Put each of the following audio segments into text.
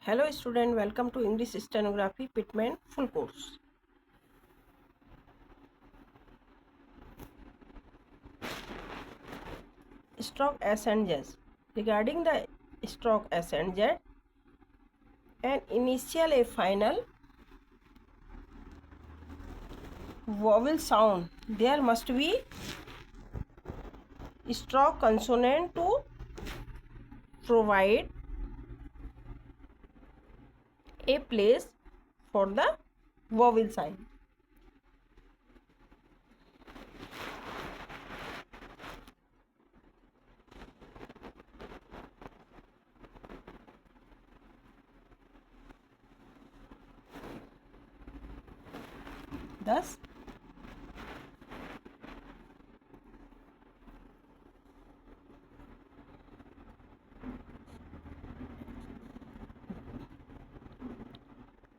Hello student, welcome to English Stenography Pitman full course. Stroke S and Z. Regarding the stroke S and Z, an initial a final vowel sound, there must be stroke consonant to provide a place for the vowel sign. Thus,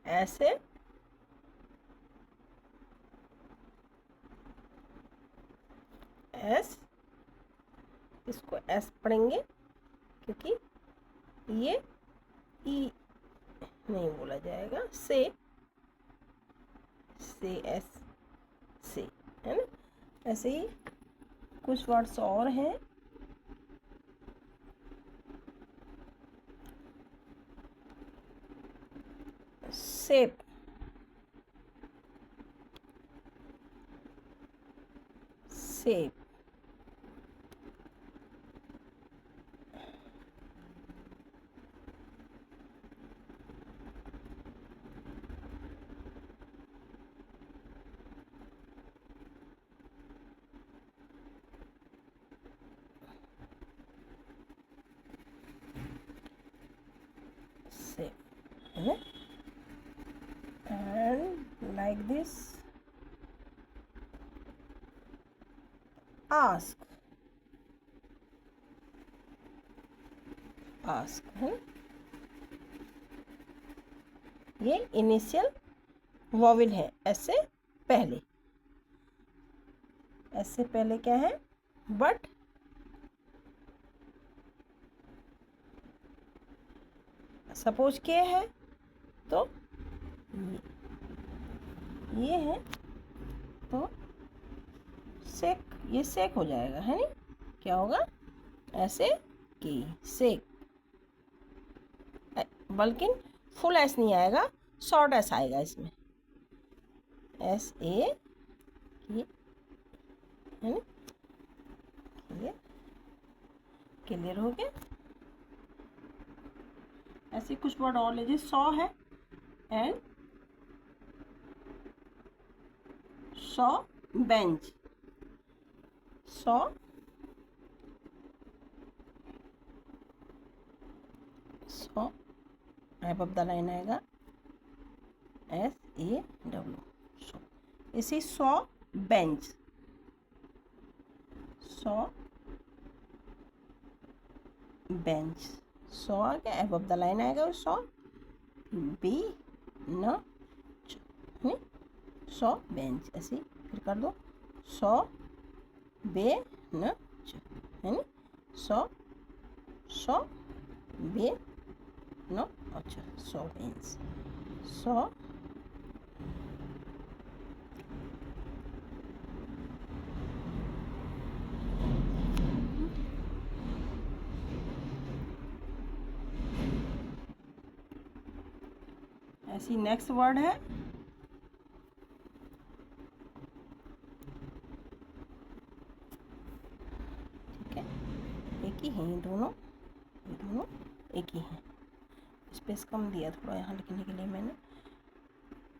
ऐसे S, इसको S पढ़ेंगे क्योंकि ये ई नहीं बोला जाएगा, से S से, है ना। ऐसे ही कुछ वर्ड्स और हैं, सेप, सेप, है ना। And like this, ask, है। ये इनिशियल वॉवेल है, ऐसे पहले, ऐसे पहले क्या है, बट सपोज क्या है तो ये है, तो सेक, ये सेक हो जाएगा, है नहीं। क्या होगा, ऐसे की सेक, बल्कि फुल एस नहीं आएगा, शॉर्ट एस आएगा इसमें, एस ए, ये है ना। ये क्लियर हो गया। ऐसे कुछ वर्ड और लीजिए, सॉ है and saw bench, saw saw अब द लाइन आएगा, एस ए डब्ल्यू, सॉ। इसी saw bench, saw bench, saw आ गया, अब द लाइन आएगा, सॉ बी न सॉ बेंच, ऐसे फिर कर दो, सॉ बे न है ना, सॉ सॉ बे न, अच्छा, सॉ बेंच, सॉ ऐसी नेक्स्ट वर्ड है ठीक है, एक ही है ये दोनों एक ही है। स्पेस कम दिया थोड़ा यहाँ लिखने के लिए मैंने,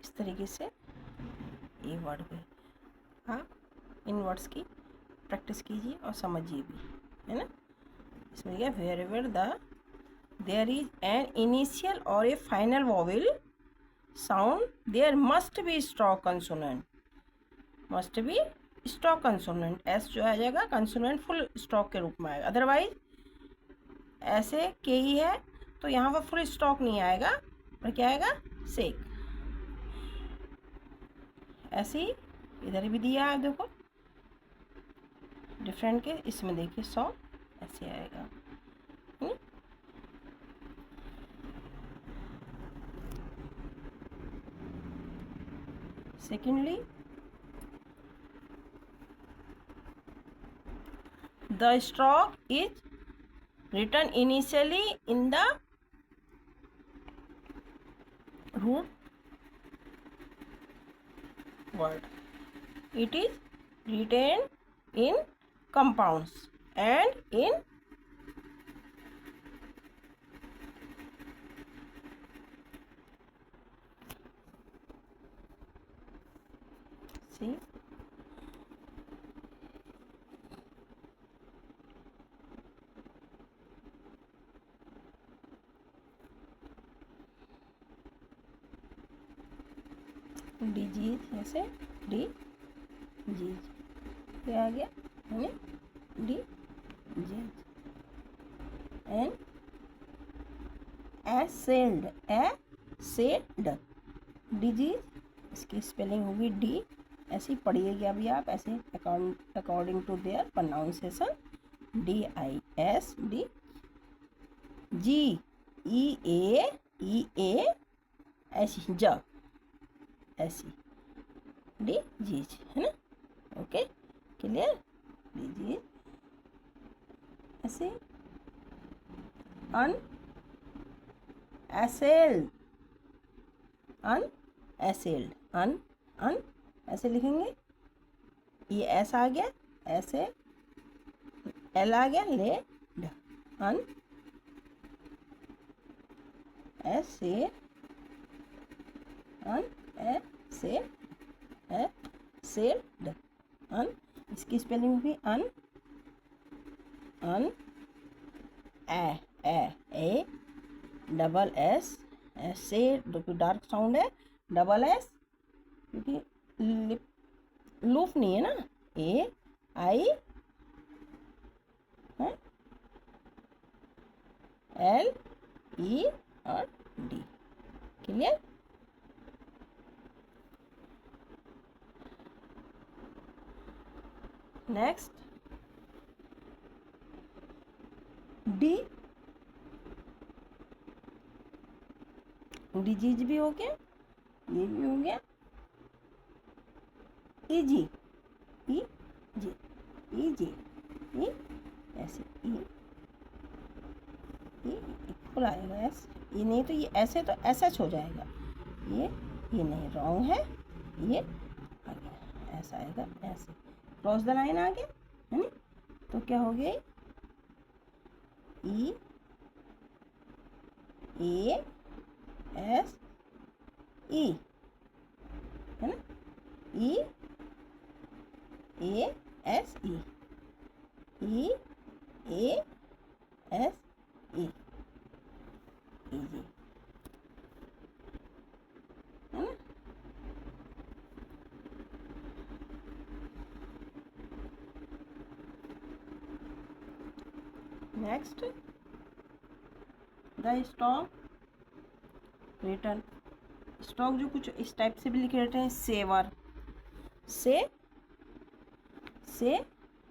इस तरीके से ये वर्ड पे आप इन वर्ड्स की प्रैक्टिस कीजिए और समझिए भी, है ना। इसमें क्या, wherever there is an initial और a final vowel sound, there must be stop consonant, must be stop consonant, S जो आ जाएगा कंसोनेंट फुल स्टॉक के रूप में आएगा, अदरवाइज ऐसे के ही है तो यहाँ पर फुल स्टॉक नहीं आएगा, पर क्या आएगा, सेक। ऐसे ही इधर भी दिया है, देखो डिफरेंट के, इसमें देखिए सॉ ऐसे आएगा, Secondly, the stroke is written initially in the root word. It is written in compounds and in see disease, ऐसे डिजीज क्या आ गया हमें डिजीज एंड एसेड डिजीज, इसकी स्पेलिंग होगी डी, ऐसी पढ़िएगी अभी आप ऐसे according to their pronunciation, DISD GEA ऐसी ऐसी डिजीज है ना। ओके क्लियर, डिजीज ऐसे अन ऐसे लिखेंगे, ये ऐसा आ गया, ऐसे एल आ गया, ले अन ऐसे अन, इसकी स्पेलिंग भी अन ए डबल एस, ऐसे डार्क साउंड है, डबल एस क्योंकि लूप नहीं है ना, AIL E और D। Clear, next D, disease भी हो गया, ये भी हो गया, इजी ऐसे इक्वल आएगा ऐसे, ये नहीं तो ये ऐसे तो ऐसा हो जाएगा, ये नहीं रॉन्ग है, ये आ गया ऐसा आएगा, ऐसे क्रॉस द लाइन आ गया है ना, तो क्या हो गया EASE है ना, EASE इजी है ना। Next the stock return, stock जो कुछ इस टाइप से भी लिखे रहते हैं, सेवर से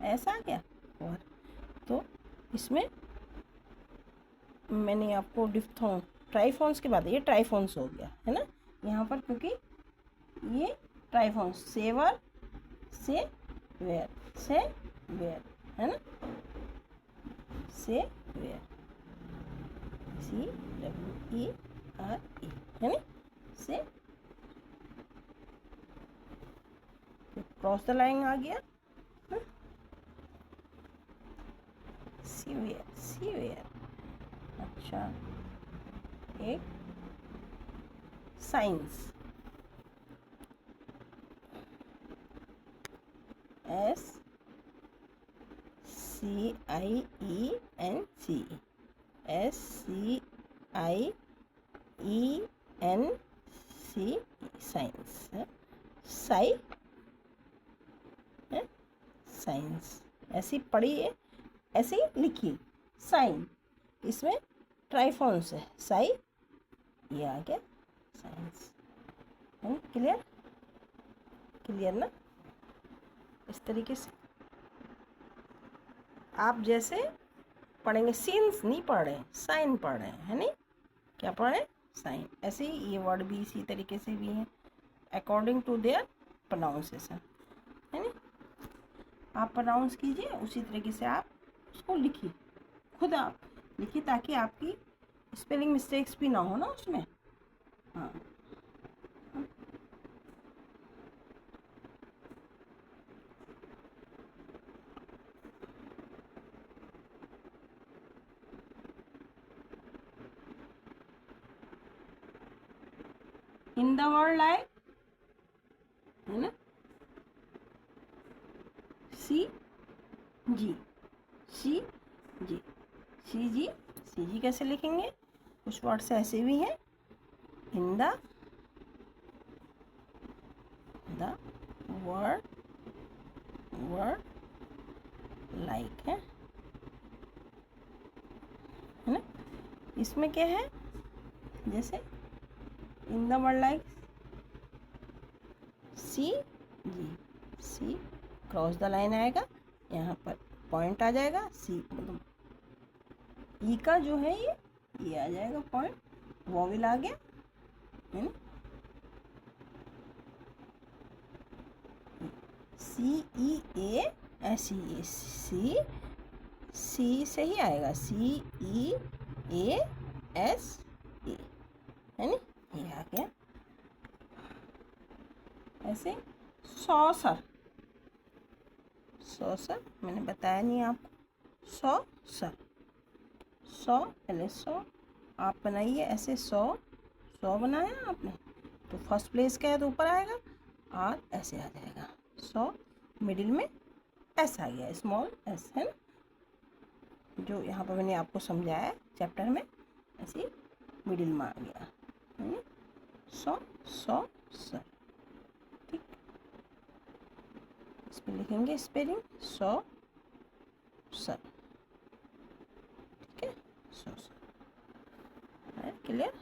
ऐसा आ गया, और तो इसमें मैंने आपको डिफ्थोन ट्राइफॉन्स के बाद ये ट्राइफॉन्स हो गया है ना यहाँ पर, क्योंकि ये ट्राइफॉन्स सेवर से वेयर है ना, से वेयर CWERE है ना, से क्रॉस द लाइन आ गया, सीवेयर अच्छा, एक साइंस SCIENC साइंस साइंस ऐसी पढ़िए, ऐसे ही लिखिए, साइन इसमें ट्राइफॉन्स है, साई ये आ गया साइंस है ना। क्लियर ना, इस तरीके से आप जैसे पढ़ेंगे, सीन्स नहीं पढ़ रहे हैं, साइन पढ़ रहे हैं है नहीं, क्या पढ़ रहे हैं, साइन। ऐसे ही ये वर्ड भी इसी तरीके से भी हैं, अकॉर्डिंग टू देयर प्रोनाउंसिएशन, है ना। आप प्रोनाउंस कीजिए, उसी तरीके से आप उसको लिखिए, खुद आप लिखिए, ताकि आपकी स्पेलिंग मिस्टेक्स भी ना हो ना उसमें। हाँ, इन द वर्ड लाइक, है ना, सी जी, सी जी, सी जी, सी जी कैसे लिखेंगे? कुछ वर्ड्स ऐसे भी हैं, इन द वर्ड लाइक, है ना। इसमें क्या है, जैसे in the word like C G, C cross the line आएगा, यहाँ पर पॉइंट आ जाएगा, सी मतलब ई का जो है ये आ जाएगा पॉइंट, वॉवेल आ गया, है ना। सी ई ए एस ई, सी सी से ही आएगा, सी ई ए एस ए, है ना, ये आ गया। ऐसे सॉसर, सॉसर मैंने बताया नहीं आपको, सॉसर, सौ पहले सौ आप बनाइए ऐसे, सौ बनाया आपने तो फर्स्ट प्लेस क्या है तो ऊपर आएगा, और ऐसे आ जाएगा, सौ मिडिल में एस आ गया, स्मॉल एस, है ना, जो यहाँ पर मैंने आपको समझाया है चैप्टर में, ऐसे मिडिल में आ गया, है ना, सौ सर, ठीक। इस पर लिखेंगे स्पेलिंग सौ सर, ठीक है, सौ सर, है क्लियर।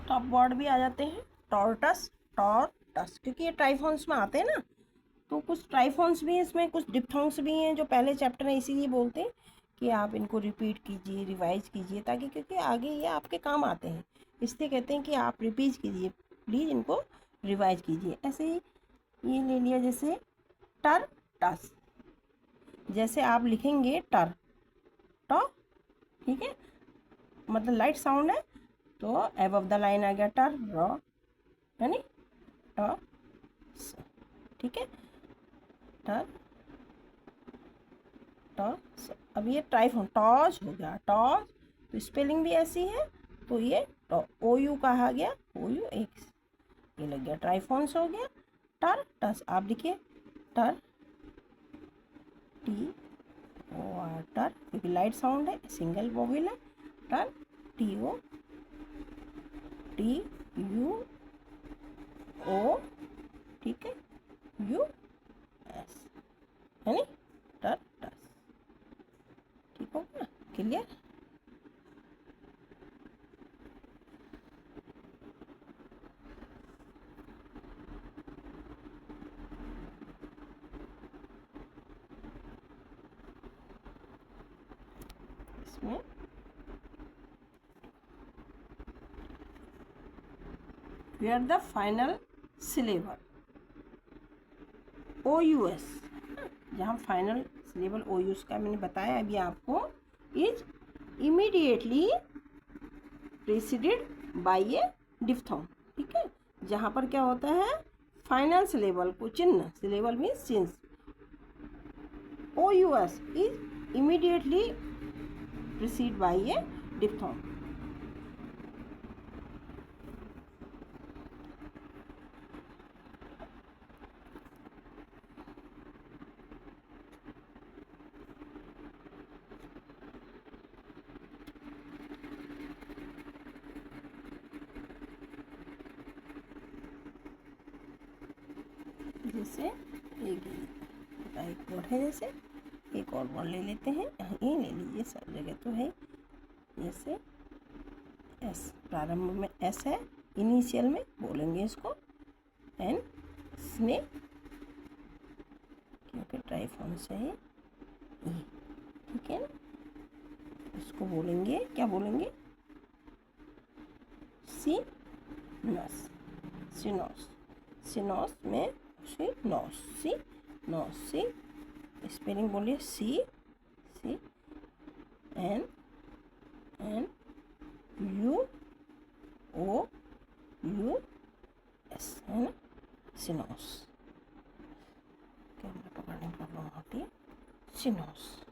टॉप वर्ड भी आ जाते हैं, टॉर्टस, टॉर्टस, क्योंकि ये ट्राइफॉन्स में आते हैं ना, तो कुछ ट्राइफॉन्स भी हैं इसमें, कुछ डिप्थोंग्स भी हैं जो पहले चैप्टर में, इसीलिए बोलते हैं कि आप इनको रिपीट कीजिए, रिवाइज कीजिए, ताकि क्योंकि आगे ये आपके काम आते हैं, इसलिए कहते हैं कि आप रिपीट कीजिए, प्लीज़ इनको रिवाइज कीजिए। ऐसे ही ये ले लिया, जैसे टर टस, जैसे आप लिखेंगे टर टॉ, ठीक है, मतलब लाइट साउंड है, तो अबव द लाइन आ गया टर रॉ, यानी ट, ठीक है, टर टॉस। अब ये ट्राइफॉन टॉस हो गया, टॉस, तो स्पेलिंग भी ऐसी है, तो ये ओ यू कहा गया, ओ यू एक ये लग गया, ट्राइफॉन्स हो गया, टर टस, आप लिखिए टर, टी ओ आर, टर, क्योंकि लाइट साउंड है, सिंगल वोवेल है, टर, टी ओ टी यू ओ, ठीक है, यू एस, है नी, टर टस, ठीक हो गया, क्लियर। इसमें where the final syllable O U S, जहाँ final syllable O U S का मैंने बताया अभी आपको, is immediately preceded by a diphthong, ठीक है, जहाँ पर क्या होता है, फाइनल सिलेबल को चिन्ह, सिलेबल मीन्स चिन्ह, O U S is immediately preceded by a diphthong. जैसे एक वर्ड है, जैसे एक और वर्ड ले लेते हैं, ये ले लीजिए, सब जगह तो है, जैसे एस, प्रारंभ में एस है, इनिशियल में बोलेंगे इसको एन स्ने, क्योंकि ट्राइफॉन से है ई, ठीक है ना। इसको बोलेंगे, क्या बोलेंगे, सिनस, सिनोस, सिनोस में सिनोस, सिनोस, सी स्पेलिंग बोलिए, C C N N U O U S, है ना, सिनोस। कैमरा पकड़ने की प्रॉब्लम होती है, सिनोस।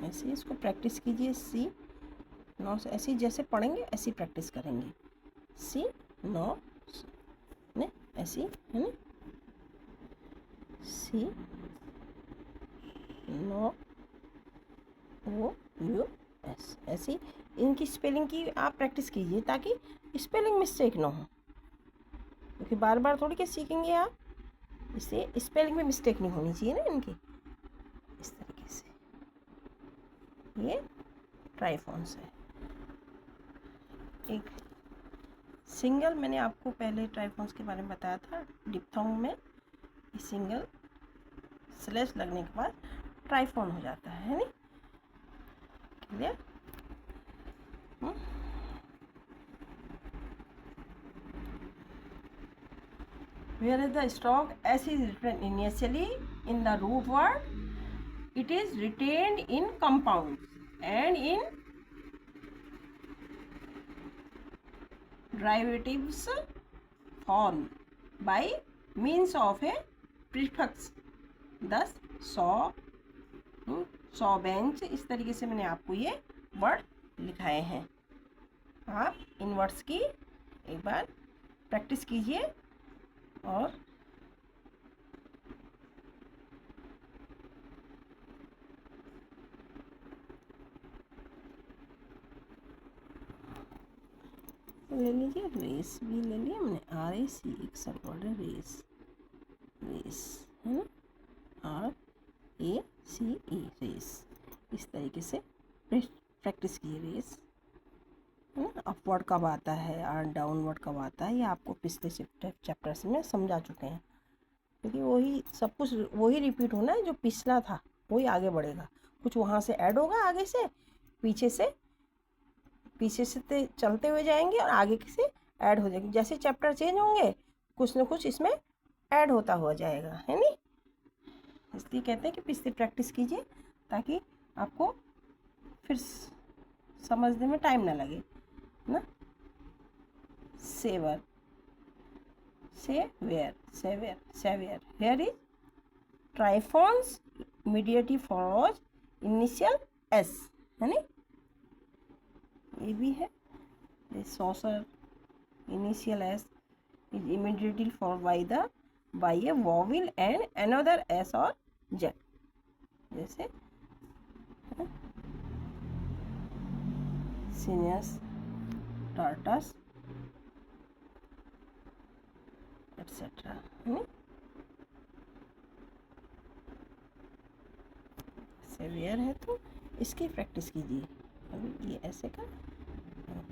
ऐसे ही इसको प्रैक्टिस कीजिए, सी नॉस, ऐसी जैसे पढ़ेंगे ऐसी प्रैक्टिस करेंगे, सी नॉ ने ऐसी, है ना, सी नो ओ यू एस, ऐसी इनकी स्पेलिंग की आप प्रैक्टिस कीजिए ताकि स्पेलिंग मिस्टेक ना हो, क्योंकि बार बार थोड़ी क्या सीखेंगे आप, इससे स्पेलिंग में मिस्टेक नहीं होनी चाहिए ना इनकी। इस तरीके से ये ट्राइफॉन्स है। एक सिंगल, मैंने आपको पहले ट्राइफॉन्स के बारे में बताया था, डिप्थोंग में सिंगल स्लैश लगने के बाद ट्राइफॉन हो जाता है नहीं, clear. Where is the strong S is written initially in the root word, it is retained in compounds and in derivatives form by means of a prefix, thus saw, saw bench। इस तरीके से मैंने आपको ये word लिखाए हैं। आप इन words की एक बार प्रैक्टिस कीजिए और ले लीजिए, रेस भी ले लिया मैंने, आर ए सी, एक सब वर्ड है रेस, रेस है ना, R A C E, race. इस तरीके से प्रैक्टिस कीजिए, रेस है ना। अपवर्ड कब आता है और डाउनवर्ड कब आता है, ये आपको पिछले चैप्टर्स में समझा चुके हैं, क्योंकि वही सब कुछ वही रिपीट होना है, जो पिछला था वही आगे बढ़ेगा, कुछ वहाँ से ऐड होगा, आगे से पीछे से चलते हुए जाएंगे और आगे से ऐड हो जाएंगे, जैसे चैप्टर चेंज होंगे कुछ ना कुछ इसमें ऐड होता हुआ जाएगा, है नी। इसलिए कहते हैं कि पिछले प्रैक्टिस कीजिए ताकि आपको फिर समझने में टाइम ना लगे ना। Saver, saviour, saviour, saviour, here is triphthongs immediately follows initial S, है नी, ये भी है। Saucer initial S is immediately followed by a vowel and another S और जेड, जैसे सीनियस, टार्टस एटसेट्रा, है। सेवियर है तो इसकी प्रैक्टिस कीजिए। अभी ये ऐसे का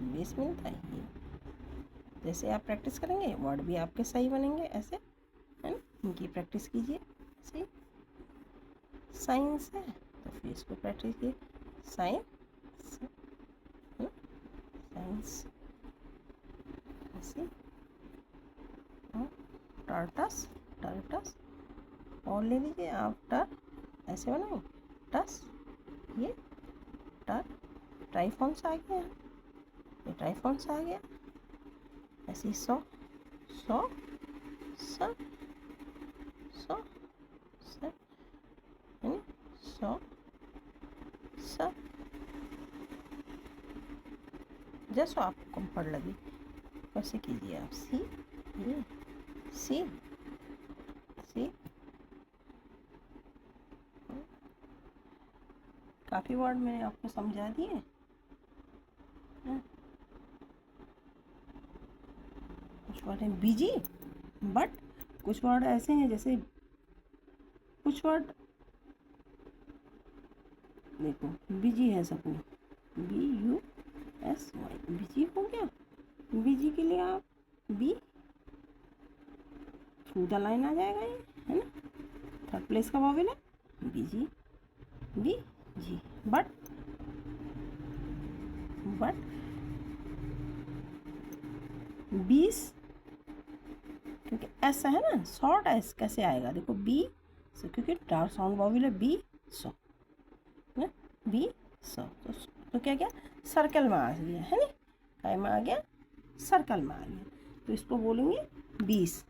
बेस मिलता है, ये जैसे आप प्रैक्टिस करेंगे वर्ड भी आपके सही बनेंगे, ऐसे है ना। इनकी प्रैक्टिस कीजिए, ऐसे साइंस है तो फिर इसको प्रैक्टिस कीजिए, साइंस, साइंस ऐसे, टार्टस, टार्टस और ले लीजिए आप, टर ऐसे बनाएं, टस, ये टर, ट्राइफॉन्स आ गया, ये ट्राइफॉन्स आ गया, ऐसे सौ, सौ, स, सौ, स, है ना, सौ, स, जैसा आपको कंफर्ट लगे वैसे कीजिए आप। सी, ये सी, सी, काफ़ी वर्ड मैंने आपको समझा दिए, कुछ वर्ड हैं बिजी, बट कुछ वर्ड ऐसे हैं जैसे कुछ वर्ड देखो बीजी है सपोज, BUSY, बीजी हो गया। बीजी के लिए आप बी थ्रू द लाइन आ जाएगा ये, है ना। थर्ड प्लेस का वॉवेल है बीजी, BG। बट बीस, क्योंकि ऐसा है ना, शॉर्ट एस कैसे आएगा, देखो बी सो, क्योंकि डार्क साउंड वॉवेल है बी सो, ना बी सो, तो क्या क्या सर्कल में आ गया, है ना, काय में आ गया, सर्कल में आ गया। तो इसको बोलेंगे 20।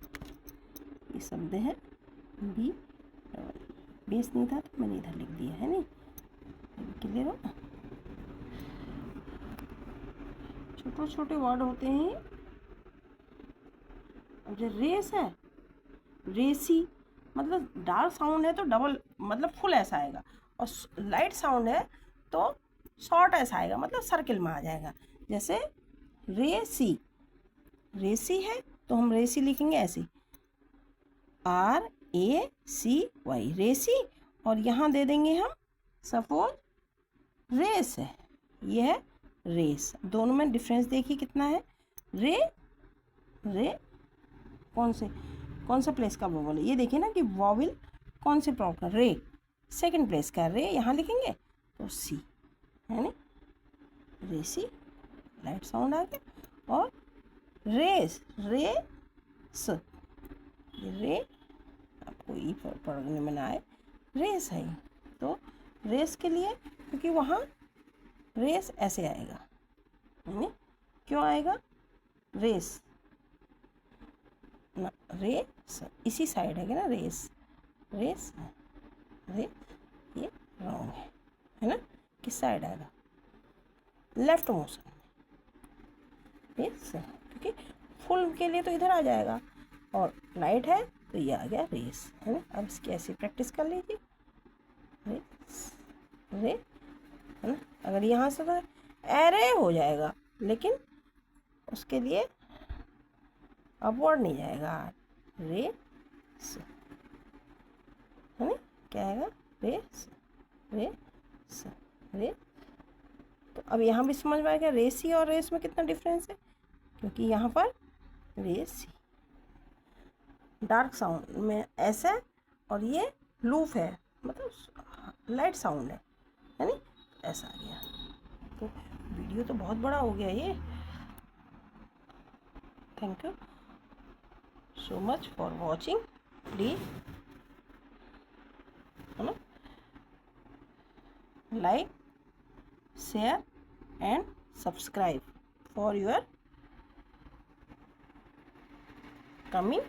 ये शब्द है बी, बेस नहीं था तो मैंने इधर लिख दिया, है नहीं, क्लियर हो ना। छोटे छोटे वर्ड होते हैं। अब जो रेस है, रेसी, मतलब डार्क साउंड है तो डबल मतलब फुल ऐसा आएगा, और लाइट साउंड है तो शॉर्ट ऐसा आएगा, मतलब सर्किल में आ जाएगा। जैसे रेसी, रेसी है तो हम रेसी लिखेंगे ऐसे, RACY, रेसी। और यहाँ दे देंगे हम सपोज रेस है, ये है रेस। दोनों में डिफरेंस देखिए कितना है। रे कौन सा प्लेस का वॉवल है, ये देखिए ना कि वॉवल कौन से प्रॉपर, रे सेकंड प्लेस का, रे यहाँ लिखेंगे तो सी, है ना, रेसी लाइट साउंड आ गया। और रेस, रे आपको ई पढ़ने में ना आए, रेस है, तो रेस के लिए, क्योंकि वहाँ रेस ऐसे आएगा, है ना, क्यों आएगा रेस ना, रेस इसी साइड है ना, रेस रे, ये रॉन्ग है ना, किस साइड आएगा, लेफ्ट मोशन में, रेस, क्योंकि फुल के लिए तो इधर आ जाएगा, और लाइट है तो ये आ गया रेस, है ना। अब इसकी ऐसी प्रैक्टिस कर लीजिए, रे, है ना। अगर यहाँ से तो एरे हो जाएगा, लेकिन उसके लिए अपवर्ड नहीं जाएगा, रेस, है ना, क्या आएगा, रेस। तो अब यहाँ भी समझ में आएगा रेसी और रेस में कितना डिफरेंस है, क्योंकि यहाँ पर रेसी डार्क साउंड में ऐसा है, और ये लूफ है, मतलब लाइट साउंड है ना, ऐसा आ गया। तो वीडियो तो बहुत बड़ा हो गया ये। Thank you so much for watching. Please है ना, like, share and subscribe for your coming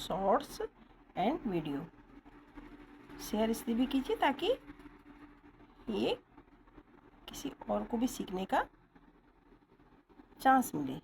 shorts and video। Share इसलिए भी कीजिए ताकि ये किसी और को भी सीखने का चांस मिले।